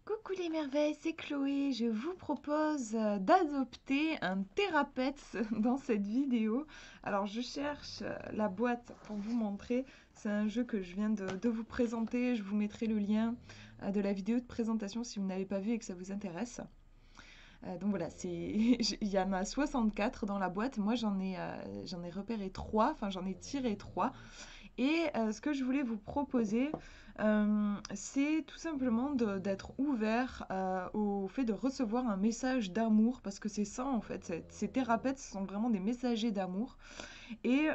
Coucou les merveilles, c'est Chloé. Je vous propose d'adopter un thérapeute dans cette vidéo. Alors je cherche la boîte pour vous montrer. C'est un jeu que je viens de vous présenter. Je vous mettrai le lien de la vidéo de présentation si vous n'avez pas vu et que ça vous intéresse. Donc voilà, il y en a 64 dans la boîte. Moi j'en ai repéré 3, enfin j'en ai tiré 3. Et ce que je voulais vous proposer, c'est tout simplement d'être ouvert au fait de recevoir un message d'amour, parce que c'est ça en fait, ces thérapeutes sont vraiment des messagers d'amour. Et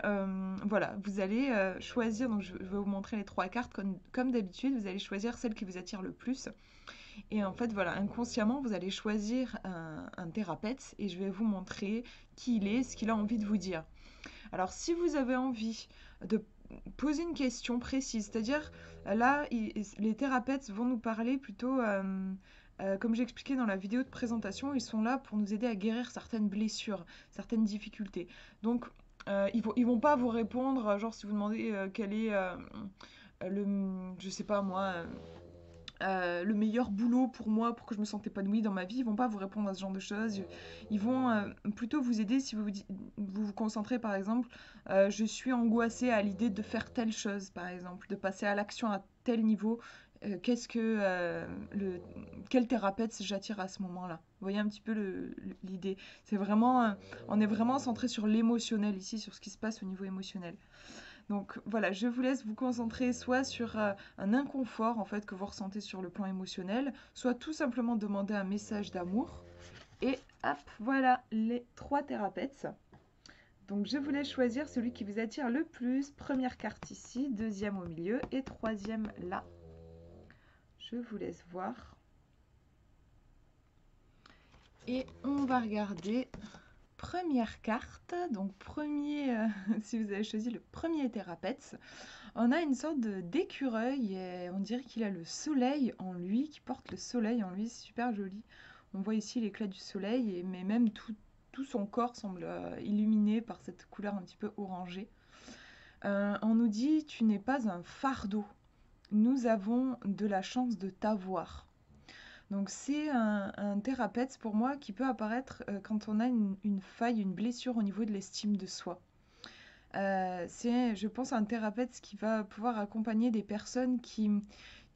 voilà, vous allez choisir, donc je vais vous montrer les 3 cartes comme d'habitude, vous allez choisir celle qui vous attire le plus. Et en fait, voilà, inconsciemment, vous allez choisir un thérapeute et je vais vous montrer qui il est, ce qu'il a envie de vous dire. Alors, si vous avez envie de poser une question précise, c'est-à-dire là, les thérapeutes vont nous parler plutôt, comme j'expliquais dans la vidéo de présentation, ils sont là pour nous aider à guérir certaines blessures, certaines difficultés. Donc, ils vont pas vous répondre, genre si vous demandez quel est je sais pas moi, le meilleur boulot pour moi, pour que je me sente épanouie dans ma vie, ils vont pas vous répondre à ce genre de choses. Ils vont plutôt vous aider si vous concentrez par exemple, je suis angoissée à l'idée de faire telle chose par exemple, de passer à l'action à tel niveau. Qu'est-ce que quel thérapeute j'attire à ce moment-là? Vous voyez un petit peu l'idée. C'est vraiment, on est vraiment centré sur l'émotionnel ici, sur ce qui se passe au niveau émotionnel. Donc voilà, je vous laisse vous concentrer soit sur un inconfort en fait que vous ressentez sur le plan émotionnel, soit tout simplement demander un message d'amour. Et hop, voilà les 3 thérapeutes. Donc je vous laisse choisir celui qui vous attire le plus. Première carte ici, deuxième au milieu et troisième là. Je vous laisse voir. Et on va regarder première carte. Donc si vous avez choisi le premier thérapeute, on a une sorte d'écureuil et on dirait qu'il a le soleil en lui, qui porte le soleil en lui, c'est super joli. On voit ici l'éclat du soleil, mais même tout son corps semble illuminé par cette couleur un petit peu orangée. On nous dit, tu n'es pas un fardeau, nous avons de la chance de t'avoir. Donc c'est un thérapeute pour moi qui peut apparaître quand on a une faille, une blessure au niveau de l'estime de soi. C'est, je pense, un thérapeute qui va pouvoir accompagner des personnes qui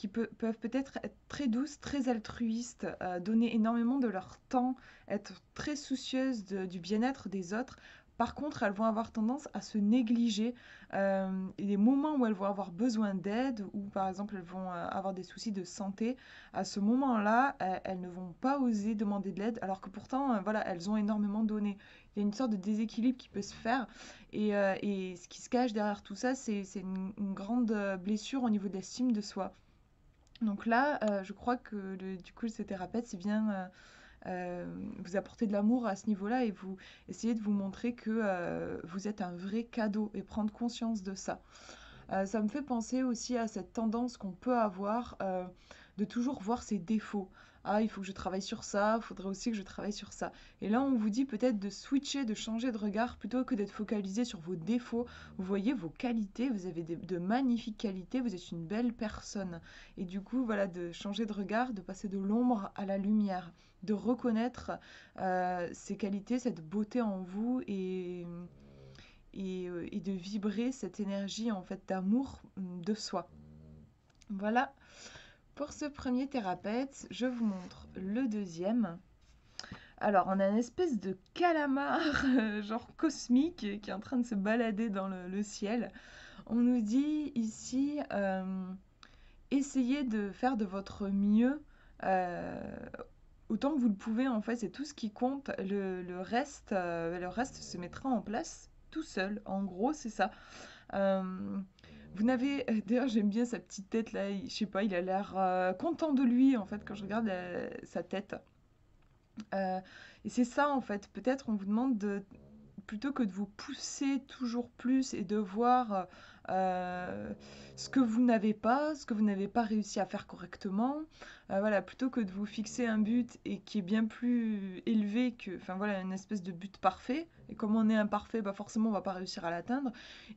peuvent peut-être être très douces, très altruistes, donner énormément de leur temps, être très soucieuses du bien-être des autres. Par contre, elles vont avoir tendance à se négliger. Et les moments où elles vont avoir besoin d'aide, ou par exemple elles vont avoir des soucis de santé, à ce moment-là, elles ne vont pas oser demander de l'aide, alors que pourtant, voilà, elles ont énormément donné. Il y a une sorte de déséquilibre qui peut se faire. Et ce qui se cache derrière tout ça, c'est une grande blessure au niveau de l'estime de soi. Donc là, je crois que du coup, ce thérapeute, c'est bien vous apporter de l'amour à ce niveau-là et vous essayer de vous montrer que vous êtes un vrai cadeau et prendre conscience de ça. Ça me fait penser aussi à cette tendance qu'on peut avoir de toujours voir ses défauts. Ah, il faut que je travaille sur ça, il faudrait aussi que je travaille sur ça. Et là, on vous dit peut-être de switcher, de changer de regard plutôt que d'être focalisé sur vos défauts. Vous voyez vos qualités, vous avez de magnifiques qualités, vous êtes une belle personne. Et du coup, voilà, de changer de regard, de passer de l'ombre à la lumière, de reconnaître ces qualités, cette beauté en vous et de vibrer cette énergie en fait d'amour de soi. Voilà pour ce premier thérapeute. Je vous montre le deuxième. Alors, on a une espèce de calamar, genre cosmique, qui est en train de se balader dans le ciel. On nous dit ici, essayez de faire de votre mieux autant que vous le pouvez. En fait, c'est tout ce qui compte. Le reste se mettra en place tout seul. En gros, c'est ça. Euh, vous n'avez, d'ailleurs, j'aime bien sa petite tête là. Je sais pas, il a l'air content de lui en fait quand je regarde sa tête. Et c'est ça en fait. Peut-être on vous demande de plutôt que de vous pousser toujours plus et de voir ce que vous n'avez pas, ce que vous n'avez pas réussi à faire correctement. Voilà, plutôt que de vous fixer un but et qui est bien plus élevé que, enfin voilà, une espèce de but parfait. Et comme on est imparfait, bah forcément on va pas réussir à l'atteindre.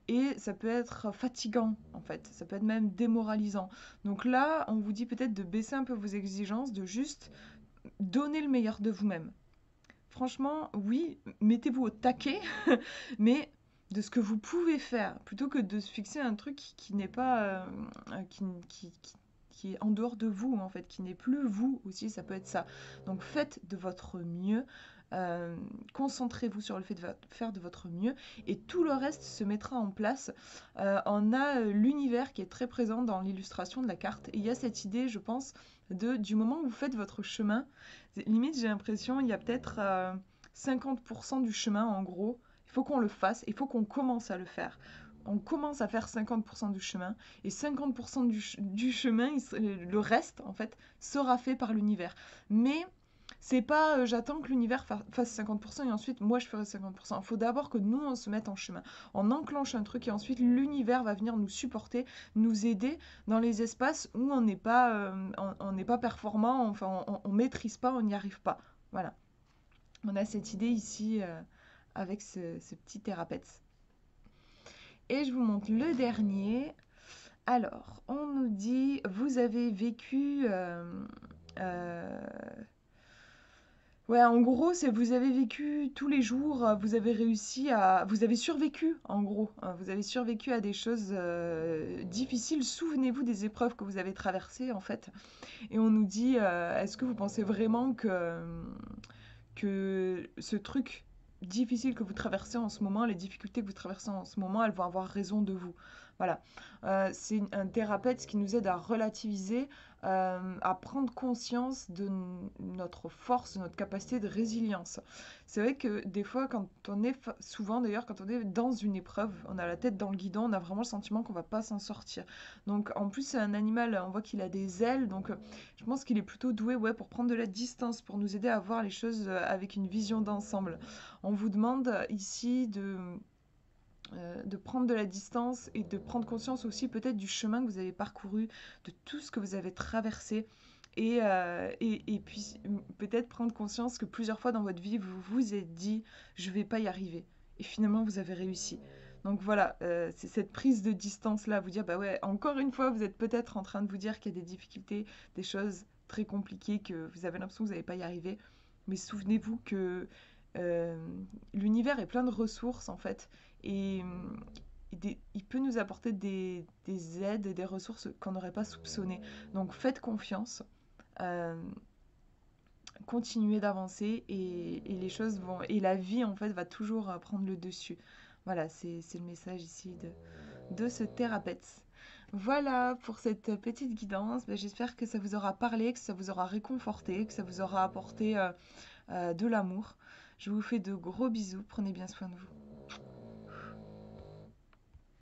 Et ça peut être fatigant en fait, ça peut être même démoralisant. Donc là, on vous dit peut-être de baisser un peu vos exigences, de juste donner le meilleur de vous-même. Franchement, oui, mettez-vous au taquet, mais de ce que vous pouvez faire, plutôt que de se fixer un truc qui n'est pas, qui est en dehors de vous, en fait, qui n'est plus vous aussi, ça peut être ça. Donc faites de votre mieux, euh, concentrez-vous sur le fait de faire de votre mieux, et tout le reste se mettra en place. On a l'univers qui est très présent dans l'illustration de la carte, et il y a cette idée, je pense, du moment où vous faites votre chemin, limite j'ai l'impression, il y a peut-être 50% du chemin en gros, il faut qu'on le fasse, il faut qu'on commence à le faire. On commence à faire 50% du chemin, et 50% du chemin, le reste, en fait, sera fait par l'univers. Mais c'est pas j'attends que l'univers fasse 50% et ensuite moi je ferai 50%. Il faut d'abord que nous on se mette en chemin. On enclenche un truc et ensuite l'univers va venir nous supporter, nous aider dans les espaces où on n'est pas performant, enfin on maîtrise pas, on n'y arrive pas. Voilà. On a cette idée ici avec ce petit thérapeute. Et je vous montre le dernier. Alors, on nous dit, vous avez vécu... euh, ouais, en gros, c'est vous avez vécu tous les jours, vous avez réussi à... Vous avez survécu, en gros. Vous avez survécu à des choses difficiles. Souvenez-vous des épreuves que vous avez traversées, en fait. Et on nous dit, est-ce que vous pensez vraiment que ce truc difficile que vous traversez en ce moment, les difficultés que vous traversez en ce moment, elles vont avoir raison de vous. Voilà. C'est un thérapeute qui nous aide à relativiser, à prendre conscience de notre force, de notre capacité de résilience. C'est vrai que des fois, quand on est, souvent d'ailleurs, quand on est dans une épreuve, on a la tête dans le guidon, on a vraiment le sentiment qu'on va pas s'en sortir. Donc en plus, c'est un animal, on voit qu'il a des ailes, donc je pense qu'il est plutôt doué, ouais, pour prendre de la distance, pour nous aider à voir les choses avec une vision d'ensemble. On vous demande ici de prendre de la distance et de prendre conscience aussi peut-être du chemin que vous avez parcouru, de tout ce que vous avez traversé. Et puis peut-être prendre conscience que plusieurs fois dans votre vie, vous vous êtes dit, je vais pas y arriver. Et finalement, vous avez réussi. Donc voilà, c'est cette prise de distance-là, vous dire, bah ouais, encore une fois, vous êtes peut-être en train de vous dire qu'il y a des difficultés, des choses très compliquées, que vous avez l'impression que vous n'allez pas y arriver. Mais souvenez-vous que euh, l'univers est plein de ressources, en fait. Et il peut nous apporter des aides et des ressources qu'on n'aurait pas soupçonnées. Donc faites confiance, euh, continuez d'avancer et les choses vont... Et la vie, en fait, va toujours prendre le dessus. Voilà, c'est le message ici de ce thérapeute. Voilà pour cette petite guidance. Ben, j'espère que ça vous aura parlé, que ça vous aura réconforté, que ça vous aura apporté de l'amour. Je vous fais de gros bisous. Prenez bien soin de vous.